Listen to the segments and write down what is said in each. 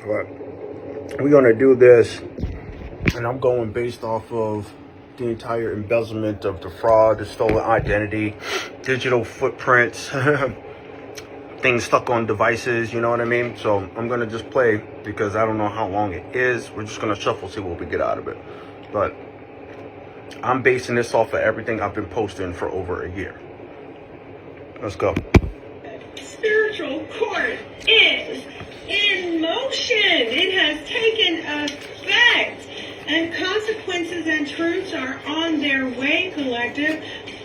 But we're going to do this, and I'm going based off of the entire embezzlement of the fraud, the stolen identity, digital footprints, things stuck on devices, you know what I mean? So I'm going to just play because I don't know how long it is. We're just going to shuffle, see what we get out of it. But I'm basing this off of everything I've been posting for over a year. Let's go. Spiritual court is in motion. It has taken effect. And consequences and truths are on their way, collective.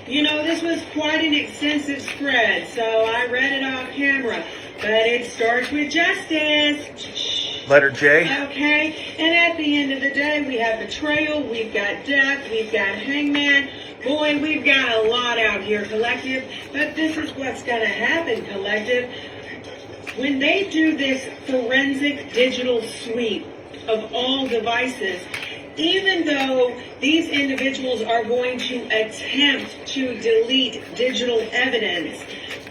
You know, this was quite an extensive spread, so I read it off camera. But it starts with justice. Letter J. Okay, and at the end of the day, we have betrayal, we've got death, we've got hangman. Boy, we've got a lot out here, collective. But this is what's going to happen, collective. When they do this forensic digital sweep of all devices, even though these individuals are going to attempt to delete digital evidence,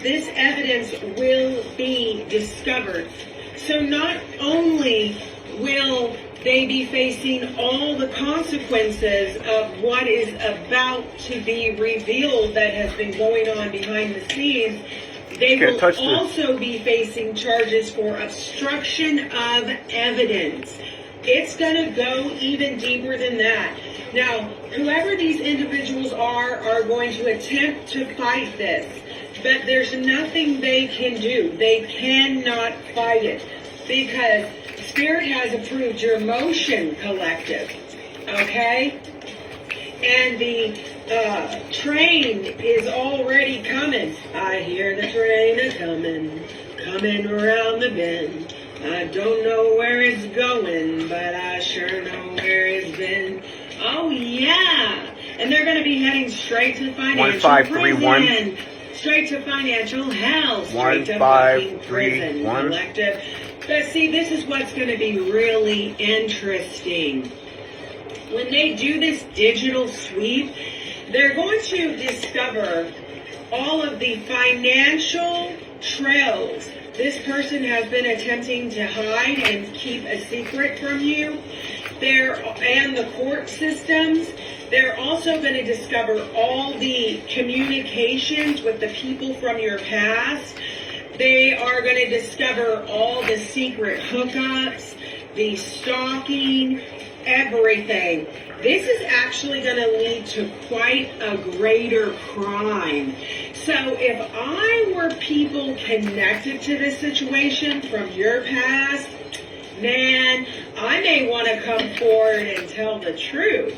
this evidence will be discovered. So not only will they be facing all the consequences of what is about to be revealed that has been going on behind the scenes, they will also be facing charges for obstruction of evidence. It's going to go even deeper than that. Now, whoever these individuals are going to attempt to fight this, but there's nothing they can do. They cannot fight it because Spirit has approved your motion, collective. Okay? And the train is already coming. I hear the train coming around the bend. I don't know where it's going, but I sure know where it's been. Oh, yeah. And they're going to be heading straight to financial prison. Straight to financial hell. Straight to fucking prison, collective. But see, this is what's going to be really interesting. When they do this digital sweep, they're going to discover all of the financial trails this person has been attempting to hide and keep a secret from you. And the court systems. They're also going to discover all the communications with the people from your past. They are going to discover all the secret hookups, the stalking, everything. This is actually going to lead to quite a greater crime. So if I were people connected to this situation from your past, man, I may want to come forward and tell the truth.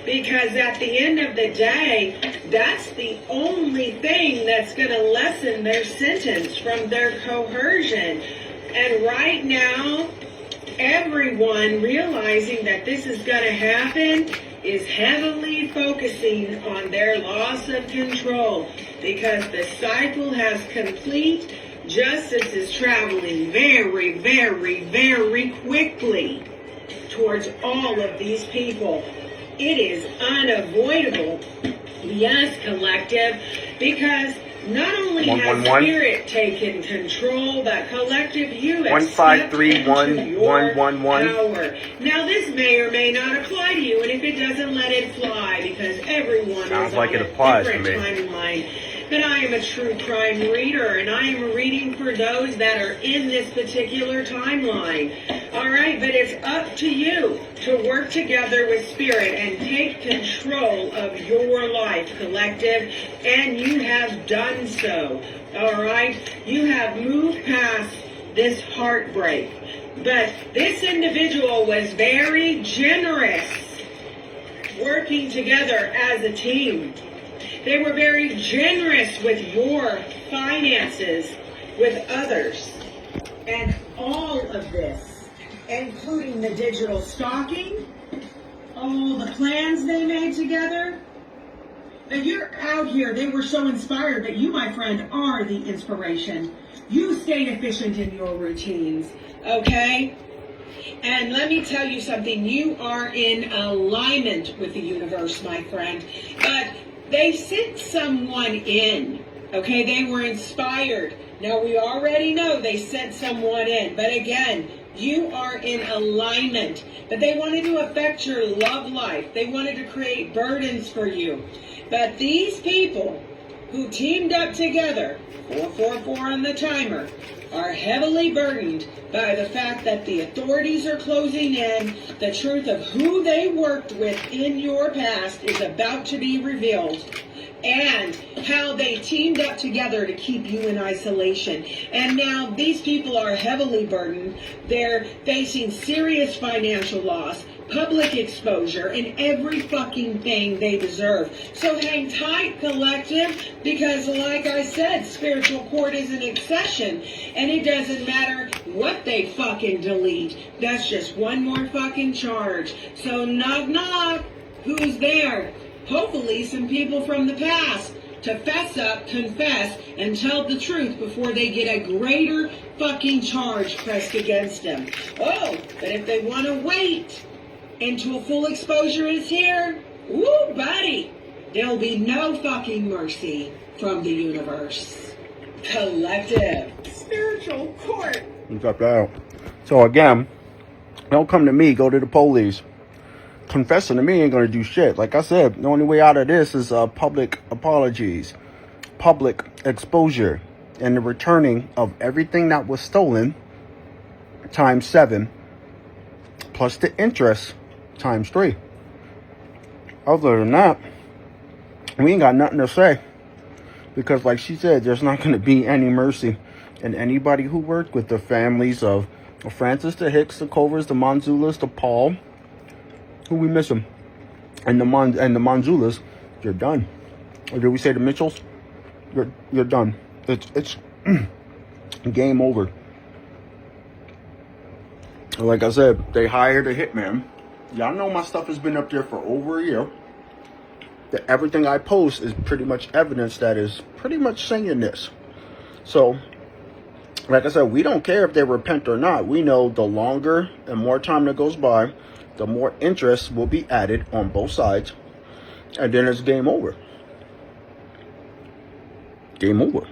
Because at the end of the day, that's the only thing that's going to lessen their sentence from their coercion. And right now, everyone realizing that this is going to happen is heavily focusing on their loss of control because the cycle has complete. Justice is traveling very, very, very quickly towards all of these people. It is unavoidable, yes, collective, because not only has Spirit taken control, but collective, you have stepped into your power. Now, this may or may not apply to you, and if it doesn't, let it fly, because everyone is on a different timeline. But I am a true crime reader, and I am reading for those that are in this particular timeline. All right, but it's up to you to work together with Spirit and take control of your life, collective, and you have done so. All right, you have moved past this heartbreak. But this individual was very generous working together as a team. They were very generous with your finances, with others. And all of this, including the digital stalking, all the plans they made together. Now you're out here, they were so inspired that you, my friend, are the inspiration. You stayed efficient in your routines, okay? And let me tell you something, you are in alignment with the universe, my friend. But they sent someone in, okay? They were inspired. Now, we already know they sent someone in. But again, You are in alignment. But they wanted to affect your love life. They wanted to create burdens for you. But these people who teamed up together, 444 on the timer, are heavily burdened by the fact that the authorities are closing in. The truth of who they worked with in your past is about to be revealed. And how they teamed up together to keep you in isolation. And now these people are heavily burdened. They're facing serious financial loss, public exposure, and every fucking thing they deserve. So hang tight, collective, because like I said, spiritual court is an accession. And it doesn't matter what they fucking delete. That's just one more fucking charge. So knock knock, who's there? Hopefully some people from the past to fess up, confess, and tell the truth before they get a greater fucking charge pressed against them. Oh, but if they want to wait until full exposure is here, woo, buddy, there'll be no fucking mercy from the universe. Collective. Spiritual court. Got that out. So again, don't come to me, go to the police. Confessing to me ain't gonna do shit. Like I said, the only way out of this is public apologies, public exposure, and the returning of everything that was stolen times 7, plus the interest times 3. Other than that, we ain't got nothing to say, because like she said, there's not gonna be any mercy. And anybody who worked with the families of Francis, the Hicks, the Covers, the Manzulas, the Paul, who we miss them, and the Manzulas, you're done. Or did we say the Mitchells? You're done. It's game over. Like I said, they hired a hitman. Y'all know my stuff has been up there for over a year. That everything I post is pretty much evidence that is pretty much saying this. So, like I said, we don't care if they repent or not. We know the longer and more time that goes by, the more interest will be added on both sides. And then it's game over. Game over.